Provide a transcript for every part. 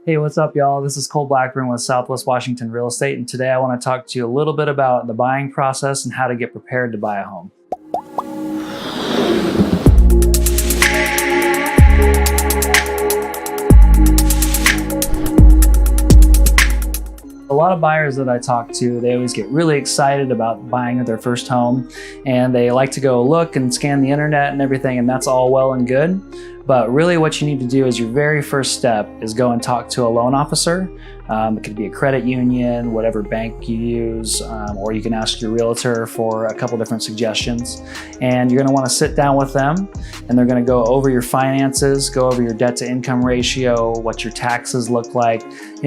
Hey, what's up, y'all? This is Blackburn with Southwest Washington Real Estate, and today I want to talk to you a little bit about the buying process and how to get prepared to buy a home. A lot of buyers that I talk to, they always get really excited about buying their first home, and they like to go look and scan the internet and everything, and that's all well and good. But really what you need to do is your very first step is go and talk to a loan officer. It could be a credit union, whatever bank you use, or you can ask your realtor for a couple different suggestions. And you're gonna wanna sit down with them, and they're gonna go over your finances, go over your debt to income ratio, what your taxes look like,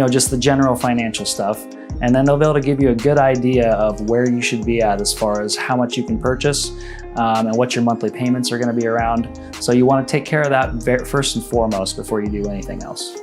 just the general financial stuff. And then they'll be able to give you a good idea of where you should be at as far as how much you can purchase and what your monthly payments are going to be around. So you want to take care of that first and foremost before you do anything else.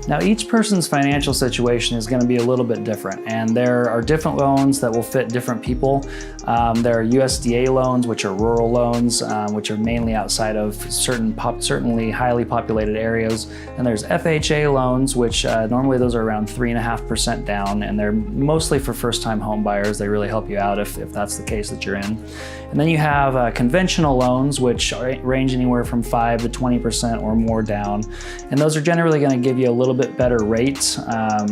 Now, each person's financial situation is going to be a little bit different, and there are different loans that will fit different people. There are USDA loans, which are rural loans, which are mainly outside of certainly highly populated areas. And there's FHA loans, which normally those are around 3.5% down, and they're mostly for first-time home buyers. They really help you out if that's the case that you're in. And then you have conventional loans, which range anywhere from 5 to 20% or more down. And those are generally going to give you a little bit better rate,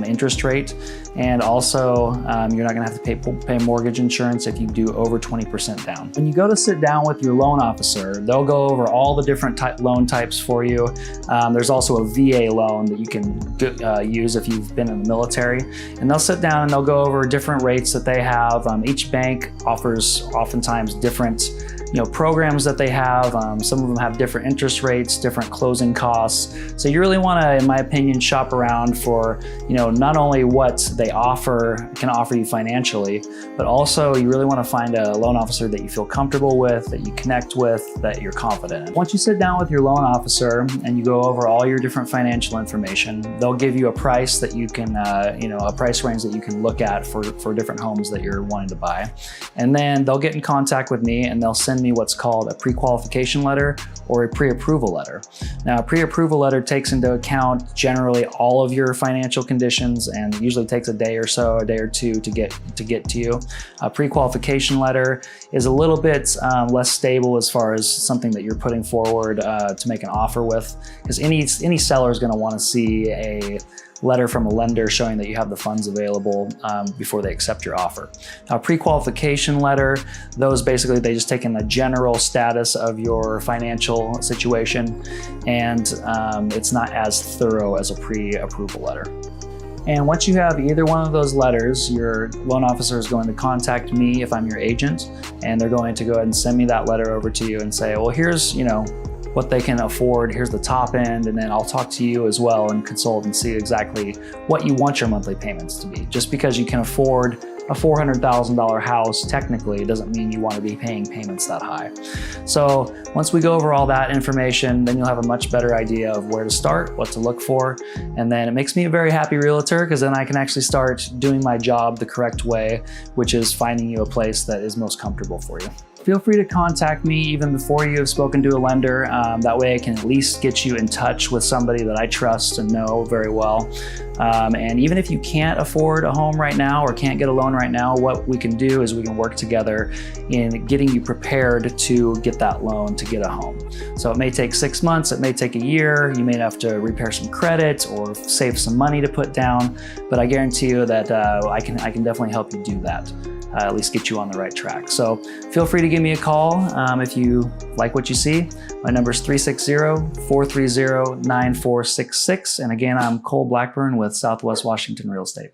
interest rate, and also you're not going to have to pay mortgage insurance if you do over 20% down. When you go to sit down with your loan officer, they'll go over all the different loan types for you. There's also a VA loan that you can use if you've been in the military, and they'll sit down and they'll go over different rates that they have. Each bank offers oftentimes different programs that they have. Some of them have different interest rates, different closing costs. So you really want to, in my opinion, shop around for not only what they can offer you financially, but also you really want to find a loan officer that you feel comfortable with, that you connect with, that you're confident in. Once you sit down with your loan officer and you go over all your different financial information, they'll give you a price that you can, a price range that you can look at for different homes that you're wanting to buy. And then they'll get in contact with me and they'll send me what's called a pre-qualification letter or a pre-approval letter. Now, a pre-approval letter takes into account generally all of your financial conditions and usually takes a day or two to get to you. A pre-qualification letter is a little bit less stable as far as something that you're putting forward to make an offer with, because any seller is going to want to see a letter from a lender showing that you have the funds available before they accept your offer. Now, pre-qualification letter, those basically, they just take in the general status of your financial situation, and it's not as thorough as a pre-approval letter. And once you have either one of those letters, your loan officer is going to contact me if I'm your agent, and they're going to go ahead and send me that letter over to you and say, well, here's what they can afford, here's the top end, and then I'll talk to you as well and consult and see exactly what you want your monthly payments to be. Just because you can afford a $400,000 house, technically, it doesn't mean you want to be paying payments that high. So once we go over all that information, then you'll have a much better idea of where to start, what to look for, and then it makes me a very happy realtor, because then I can actually start doing my job the correct way, which is finding you a place that is most comfortable for you. Feel free to contact me even before you have spoken to a lender. That way I can at least get you in touch with somebody that I trust and know very well. And even if you can't afford a home right now or can't get a loan right now, what we can do is we can work together in getting you prepared to get that loan to get a home. So it may take 6 months, it may take a year, you may have to repair some credit or save some money to put down, but I guarantee you that I can definitely help you do that. At least get you on the right track. So feel free to give me a call if you like what you see. My number is 360-430-9466. And again, I'm Blackburn with Southwest Washington Real Estate.